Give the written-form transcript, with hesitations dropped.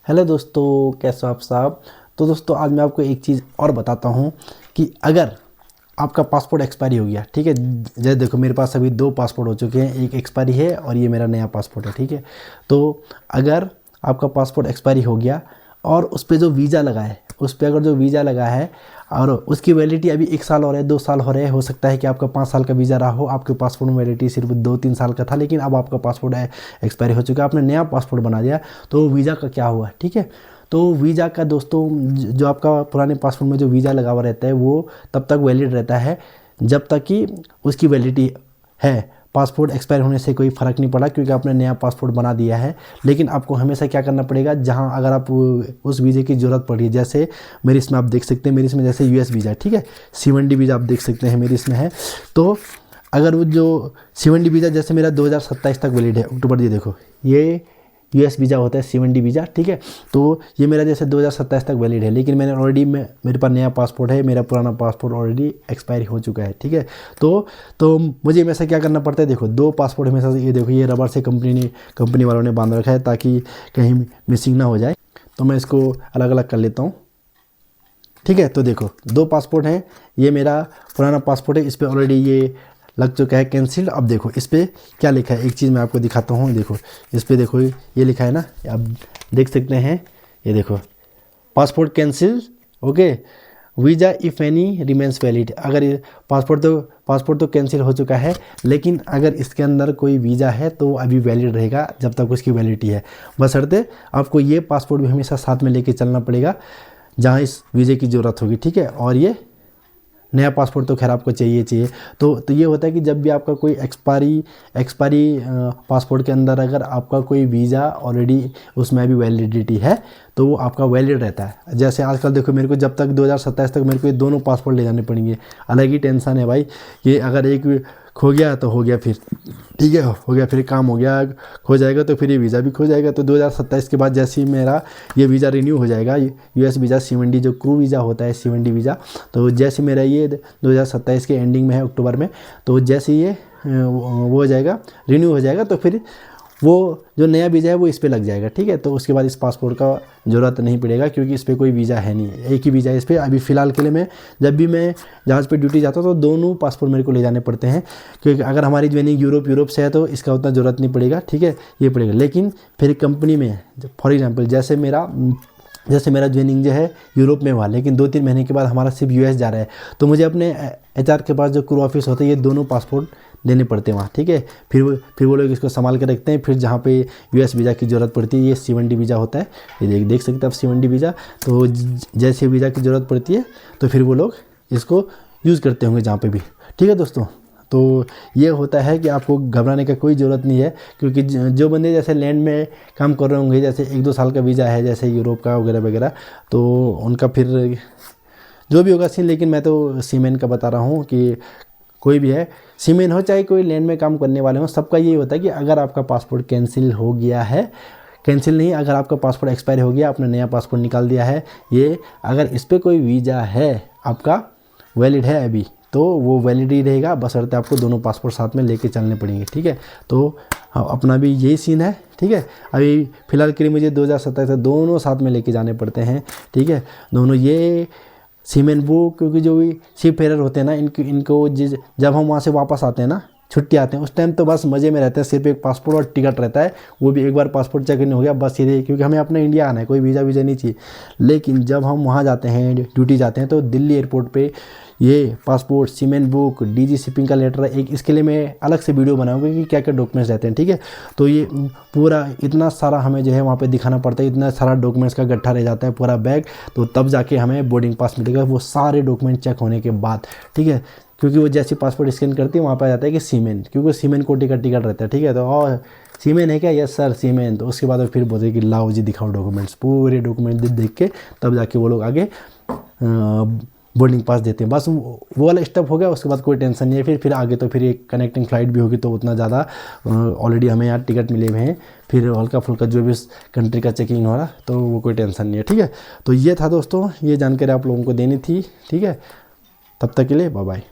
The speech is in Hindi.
हेलो दोस्तों, कैसे हो आप साहब। तो दोस्तों आज मैं आपको एक चीज़ और बताता हूँ कि अगर आपका पासपोर्ट एक्सपायरी हो गया, ठीक है। जैसे देखो मेरे पास अभी 2 पासपोर्ट हो चुके हैं, एक एक्सपायरी है और ये मेरा नया पासपोर्ट है, ठीक है। तो अगर आपका पासपोर्ट एक्सपायरी हो गया और उस पर जो वीज़ा लगा है, उस पर अगर जो वीज़ा लगा है और उसकी वैलिडिटी अभी 1 साल हो रहा है, 2 साल हो रहे हैं, हो सकता है कि आपका 5 साल का वीज़ा रहा हो, आपके पासपोर्ट में वैलिडिटी सिर्फ 2-3 साल का था, लेकिन अब आपका पासपोर्ट एक्सपायरी हो चुका है, आपने नया पासपोर्ट बना दिया, तो वीज़ा का क्या हुआ, ठीक है। तो वीज़ा का दोस्तों, जो आपका पुराने पासपोर्ट में जो वीज़ा लगा हुआ रहता है वो तब तक वैलिड रहता है जब तक कि उसकी वैलिडिटी है। पासपोर्ट एक्सपायर होने से कोई फ़र्क नहीं पड़ा क्योंकि आपने नया पासपोर्ट बना दिया है। लेकिन आपको हमेशा क्या करना पड़ेगा, जहां अगर आप उस वीज़े की ज़रूरत पड़ी, जैसे मेरी इसमें आप देख सकते हैं, मेरी इसमें जैसे यूएस वीज़ा, ठीक है, C1D वीज़ा आप देख सकते हैं मेरी इसमें है। तो अगर वो जो C1D वीज़ा जैसे मेरा 2027 तक वैलिड है, अक्टूबर, ये देखो ये यूएस वीज़ा होता है C1D वीज़ा, ठीक है। तो ये मेरा जैसे 2027 तक वैलिड है, लेकिन मैंने ऑलरेडी मेरे पास नया पासपोर्ट है, मेरा पुराना पासपोर्ट ऑलरेडी एक्सपायरी हो चुका है, ठीक है। तो मुझे हमेशा क्या करना पड़ता है, देखो 2 पासपोर्ट हमेशा, ये देखो ये रबर से कंपनी वालों ने बांध रखा है ताकि कहीं मिसिंग ना हो जाए। तो मैं इसको अलग अलग कर लेता हूँ, ठीक है। तो देखो 2 पासपोर्ट हैं, ये मेरा पुराना पासपोर्ट है, इस पर ऑलरेडी ये लग चुका है कैंसिल्ड। अब देखो इस पर क्या लिखा है, एक चीज़ मैं आपको दिखाता हूँ। देखो इस पर देखो ये लिखा है ना, आप देख सकते हैं, ये देखो passport cancel, okay, visa if any remains valid. अगर ये पासपोर्ट तो कैंसिल हो चुका है, लेकिन अगर इसके अंदर कोई वीज़ा है तो अभी वैलिड रहेगा जब तक उसकी वैलिडिटी है। बशर्ते आपको ये पासपोर्ट भी हमेशा साथ में लेके चलना पड़ेगा जहाँ इस वीज़े की ज़रूरत होगी, ठीक है। और ये नया पासपोर्ट तो खैर आपको चाहिए। तो ये होता है कि जब भी आपका कोई एक्सपायरी पासपोर्ट के अंदर अगर आपका कोई वीज़ा ऑलरेडी उसमें अभी वैलिडिटी है तो वो आपका वैलिड रहता है। जैसे आजकल देखो मेरे को जब तक 2027 तक मेरे को ये दोनों पासपोर्ट ले जाने पड़ेंगे, अलग ही टेंशन है भाई। ये अगर एक खो गया तो हो गया, फिर ठीक है, हो गया, फिर काम हो गया, खो जाएगा तो फिर ये वीज़ा भी खो जाएगा। तो 2027 के बाद जैसे ही मेरा ये वीज़ा रिन्यू हो जाएगा, यूएस वीज़ा C1D जो क्रू वीज़ा होता है C1D वीज़ा, तो जैसे मेरा ये 2027 के एंडिंग में है, अक्टूबर में, तो जैसे ये वो हो जाएगा, रिन्यू हो जाएगा, तो फिर वो जो नया वीज़ा है वो इस पर लग जाएगा, ठीक है। तो उसके बाद इस पासपोर्ट का ज़रूरत नहीं पड़ेगा क्योंकि इस पर कोई वीज़ा है नहीं, एक ही वीज़ा है इस पर अभी फ़िलहाल के लिए। मैं जब भी मैं जहाज़ पे ड्यूटी जाता हूँ तो दोनों पासपोर्ट मेरे को ले जाने पड़ते हैं, क्योंकि अगर हमारी ज्वाइनिंग यूरोप से है तो इसका उतना ज़रूरत नहीं पड़ेगा, ठीक है, ये पड़ेगा। लेकिन फिर कंपनी में फॉर एग्जाम्पल जैसे मेरा ज्वाइनिंग जो है यूरोप में हुआ, लेकिन 2-3 महीने के बाद हमारा सिर्फ यूएस जा रहा है, तो मुझे अपने HR के पास जो क्रू ऑफिस होता है ये दोनों पासपोर्ट देने पड़ते हैं वहाँ, ठीक है। फिर वो लोग इसको संभाल के रखते हैं। फिर जहाँ पे यूएस वीज़ा की ज़रूरत पड़ती है, ये C1D वीज़ा होता है, ये देख सकते हैं आप C1D वीज़ा। तो जैसे वीज़ा की ज़रूरत पड़ती है तो फिर वो लोग इसको यूज़ करते होंगे जहाँ पे भी, ठीक है दोस्तों। तो ये होता है कि आपको घबराने का कोई ज़रूरत नहीं है, क्योंकि जो बंदे जैसे लैंड में काम कर रहे होंगे, जैसे 1-2 साल का वीज़ा है जैसे यूरोप का वगैरह वगैरह, तो उनका फिर जो भी होगा सीन। लेकिन मैं तो सीमेन का बता रहा हूँ कि कोई भी है, सीमेन हो चाहे कोई लैंड में काम करने वाले हो, सबका ये होता है कि अगर आपका पासपोर्ट कैंसिल हो गया है, कैंसिल नहीं, अगर आपका पासपोर्ट एक्सपायर हो गया, आपने नया पासपोर्ट निकाल दिया है, ये अगर इस पर कोई वीज़ा है आपका वैलिड है अभी, तो वो वैलिड ही रहेगा, बशर्ते आपको दोनों पासपोर्ट साथ में लेके चलने पड़ेंगे, ठीक है। तो अपना भी यही सीन है, ठीक है। अभी फ़िलहाल के लिए मुझे 2027 से दोनों साथ में लेके जाने पड़ते हैं, ठीक है, दोनों। ये सीमेन बुक, क्योंकि जो भी शिप फेरर होते हैं ना, इनको जब हम वहाँ से वापस आते हैं ना, छुट्टी आते हैं, उस टाइम तो बस मज़े में रहते हैं, सिर्फ एक पासपोर्ट और टिकट रहता है, वो भी एक बार पासपोर्ट चेक हो गया बस ये, क्योंकि हमें अपना इंडिया आना है, कोई वीज़ा नहीं चाहिए। लेकिन जब हम वहाँ जाते हैं, ड्यूटी जाते हैं, तो दिल्ली एयरपोर्ट पे ये पासपोर्ट, सीमेन बुक, DG शिपिंग का लेटर, एक इसके लिए मैं अलग से वीडियो बनाऊंगा कि क्या क्या डॉक्यूमेंट्स रहते हैं, ठीक है। तो ये पूरा इतना सारा हमें जो है वहाँ पे दिखाना पड़ता है, इतना सारा डॉक्यूमेंट्स का गट्ठा रह जाता है पूरा बैग, तो तब जाके हमें बोर्डिंग पास मिलेगा, वो सारे डॉक्यूमेंट चेक होने के बाद, ठीक है। क्योंकि वो जैसे पासपोर्ट स्कैन करती है वहाँ पर आ जाता है कि सीमेन, क्योंकि सीमेन कोटी का टिकट रहता है, ठीक है। तो और सीमेन है क्या, यस सर सीमेन। तो उसके बाद फिर बोलते हैं कि लाओ जी दिखाओ डॉक्यूमेंट्स, पूरे डॉक्यूमेंट देख के तब जाके वो लोग आगे बोर्डिंग पास देते हैं। बस वो वाला स्टेप हो गया, उसके बाद कोई टेंशन नहीं है। फिर आगे तो फिर एक कनेक्टिंग फ़्लाइट भी होगी, तो उतना ज़्यादा ऑलरेडी हमें यहाँ टिकट मिले हुए हैं, फिर हल्का फुल्का जो भी कंट्री का चेकिंग हो रहा, तो वो कोई टेंशन नहीं है, ठीक है। तो ये था दोस्तों, ये जानकारी आप लोगों को देनी थी, ठीक है। तब तक के लिए बाय बाय।